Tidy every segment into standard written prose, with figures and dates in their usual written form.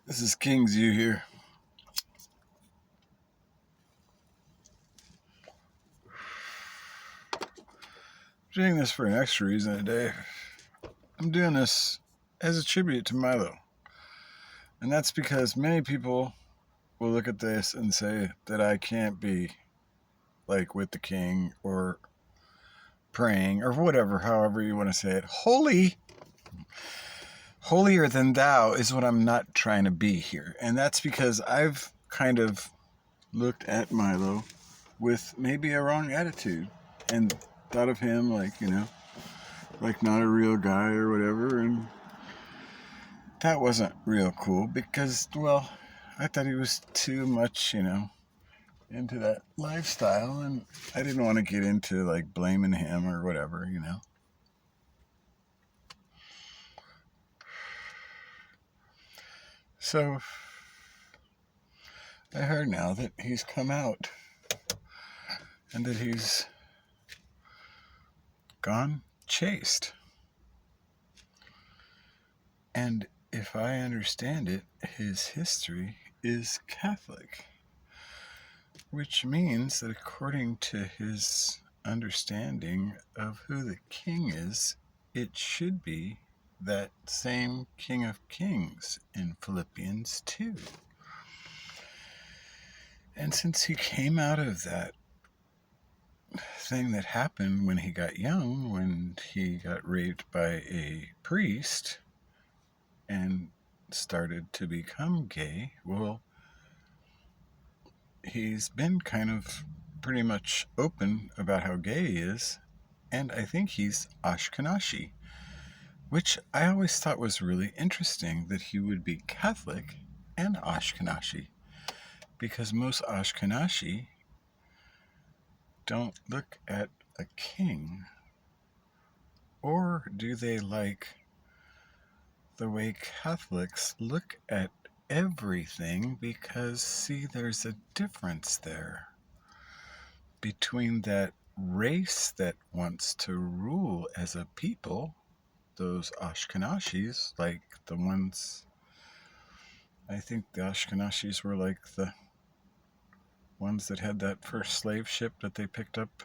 This is King's You here. I'm doing this for an extra reason today. I'm doing this as a tribute to Milo. And that's because many people will look at this and say that I can't be like with the king or praying or whatever, however you want to say it. Holier than thou is what I'm not trying to be here. And that's because I've kind of looked at Milo with maybe a wrong attitude and thought of him like not a real guy or whatever, and that wasn't real cool because, well, I thought he was too much, into that lifestyle, and I didn't want to get into like blaming him or whatever. So I heard now that he's come out and that he's gone chaste. And if I understand it, his history is Catholic, which means that according to his understanding of who the king is, it should be that same King of Kings in Philippians 2. And since he came out of that thing that happened when he got young, when he got raped by a priest and started to become gay, well, he's been kind of pretty much open about how gay he is, and I think he's Ashkenashi, which I always thought was really interesting that he would be Catholic and Ashkenashi, because most Ashkenashi don't look at a king, or do they like the way Catholics look at everything? Because, see, there's a difference there between that race that wants to rule as a people, those Ashkenashis, like the ones, I think the Ashkenashis were like the ones that had that first slave ship that they picked up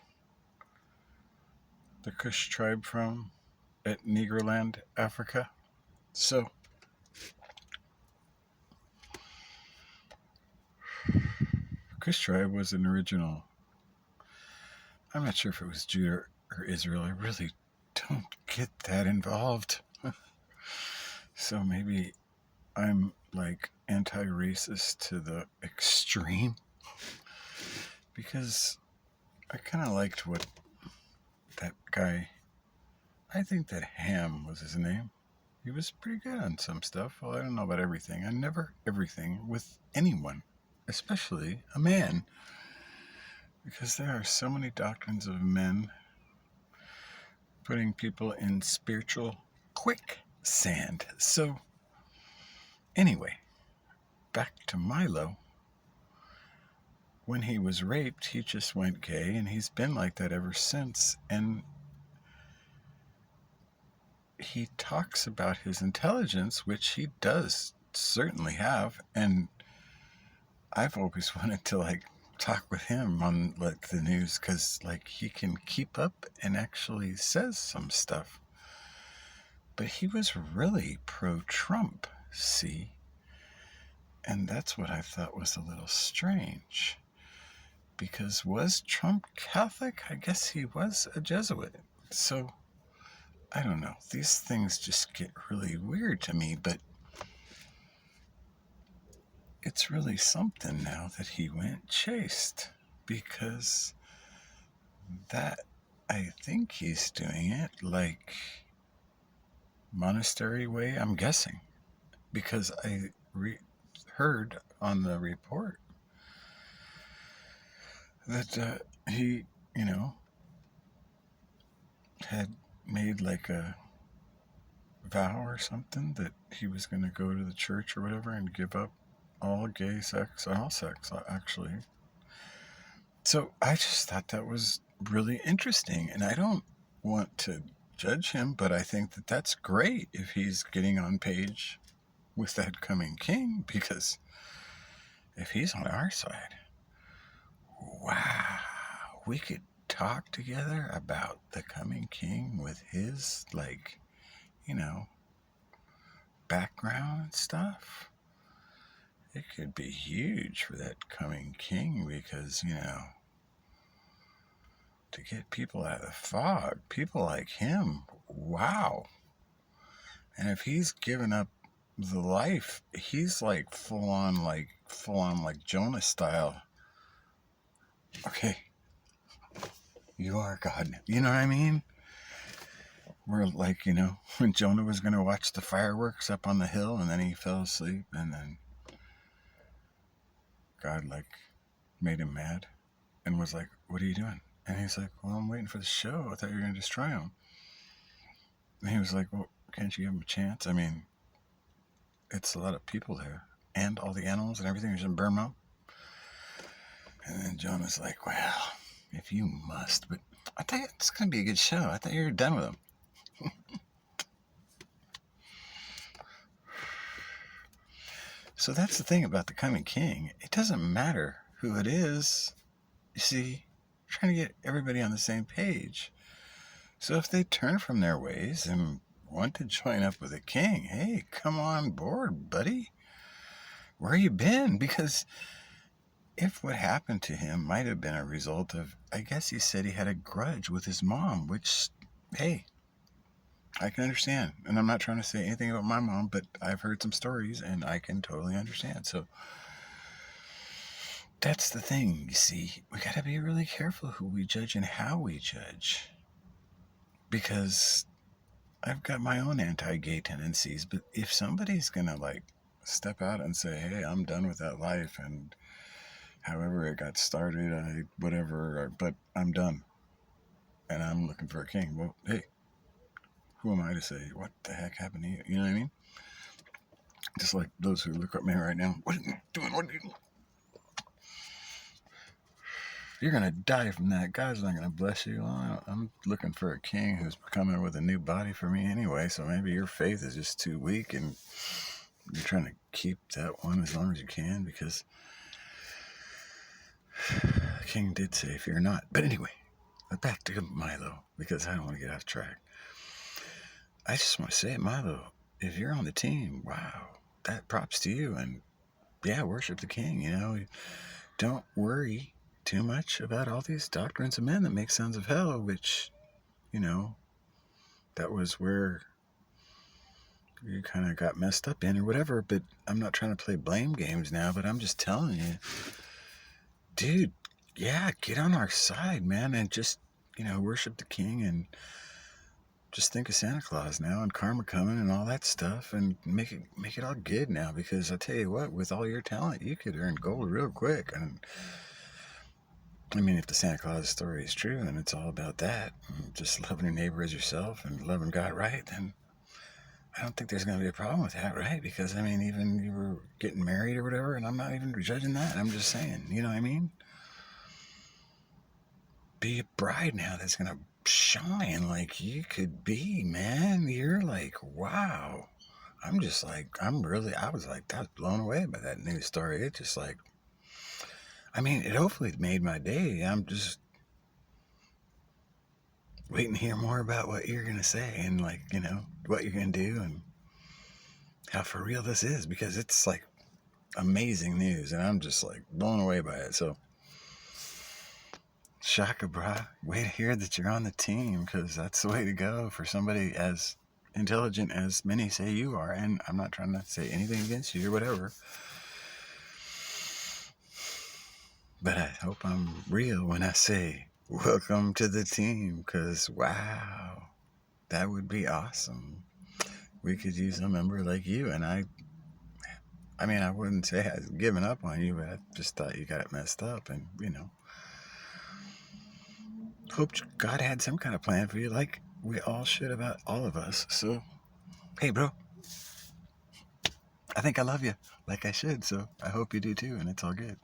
the Kush tribe from at Negroland, Africa. So Kush tribe was an original, I'm not sure if it was Judah or Israel. I really don't get that involved. So maybe I'm like anti-racist to the extreme, because I kind of liked what that guy, I think that Ham was his name. He was pretty good on some stuff. Well, I don't know about everything. I never everything with anyone, especially a man, because there are so many doctrines of men putting people in spiritual quicksand. So anyway, back to Milo. When he was raped, he just went gay, and he's been like that ever since. And he talks about his intelligence, which he does certainly have. And I've always wanted to like talk with him on like the news, because like he can keep up and actually says some stuff. But he was really pro-Trump, see? And that's what I thought was a little strange. Because was Trump Catholic? I guess he was a Jesuit. So, I don't know. These things just get really weird to me, but it's really something now that he went chaste. Because that, I think he's doing it like monastery way, I'm guessing. Because I heard on the report that he, had made like a vow or something that he was going to go to the church or whatever and give up all gay sex, all sex, actually. So I just thought that was really interesting, and I don't want to judge him, but I think that that's great if he's getting on page with that coming king, because if he's on our side, wow, we could talk together about the coming king with his, like, you know, background and stuff. It could be huge for that coming king because, to get people out of the fog, people like him, wow. And if he's given up the life, he's like full on like Jonah style. Okay, you are God. You know what I mean? We're like, when Jonah was going to watch the fireworks up on the hill and then he fell asleep and then God like made him mad and was like, what are you doing? And he's like, well, I'm waiting for the show. I thought you were going to destroy him. And he was like, well, can't you give him a chance? I mean, it's a lot of people there and all the animals and everything. You're just going to burn them up. And then Jonah's like, well, if you must, but I thought it's going to be a good show. I thought you were done with him. So that's the thing about the coming king. It doesn't matter who it is. You see, you're trying to get everybody on the same page. So if they turn from their ways and want to join up with the king, hey, come on board, buddy. Where you been? Because if what happened to him might have been a result of, I guess he said he had a grudge with his mom, which, hey, I can understand. And I'm not trying to say anything about my mom, but I've heard some stories and I can totally understand. So that's the thing, you see. We got to be really careful who we judge and how we judge. Because I've got my own anti-gay tendencies, but if somebody's going to like step out and say, hey, I'm done with that life and however it got started, but I'm done and I'm looking for a king. Well, hey, who am I to say, what the heck happened to you? You know what I mean? Just like those who look at me right now. What are you doing? What are you doing? You're going to die from that. God's not going to bless you. Well, I'm looking for a king who's coming with a new body for me anyway, so maybe your faith is just too weak and you're trying to keep that one as long as you can because the king did say, fear not. But anyway, back to Milo because I don't want to get off track. I just want to say, Milo, if you're on the team, wow, that props to you. And yeah, worship the king, Don't worry too much about all these doctrines of men that make sons of hell, which, that was where you kind of got messed up in or whatever. But I'm not trying to play blame games now, but I'm just telling you, dude, yeah, get on our side, man, and just, worship the king and just think of Santa Claus now and karma coming and all that stuff and make it all good now, because I tell you what, with all your talent, you could earn gold real quick. And I mean, if the Santa Claus story is true and it's all about that, just loving your neighbor as yourself and loving God right, then I don't think there's going to be a problem with that, right? Because, I mean, even you were getting married or whatever, and I'm not even judging that. I'm just saying, you know what I mean? Be a bride now that's going to shine like you could be, man. You're like, wow. I'm just like, I was like, that was blown away by that news story. It just like, I mean, it hopefully made my day. I'm just waiting to hear more about what you're going to say and like, what you're going to do and how for real this is, because it's like amazing news and I'm just like blown away by it. So Shaka, brah, way to hear that you're on the team, because that's the way to go for somebody as intelligent as many say you are. And I'm not trying to say anything against you or whatever, but I hope I'm real when I say welcome to the team, because wow, that would be awesome. We could use a member like you. And I mean, I wouldn't say I've given up on you, but I just thought you got it messed up. And, hoped God had some kind of plan for you, like we all should about all of us. So, hey, bro, I think I love you like I should. So I hope you do too. And it's all good.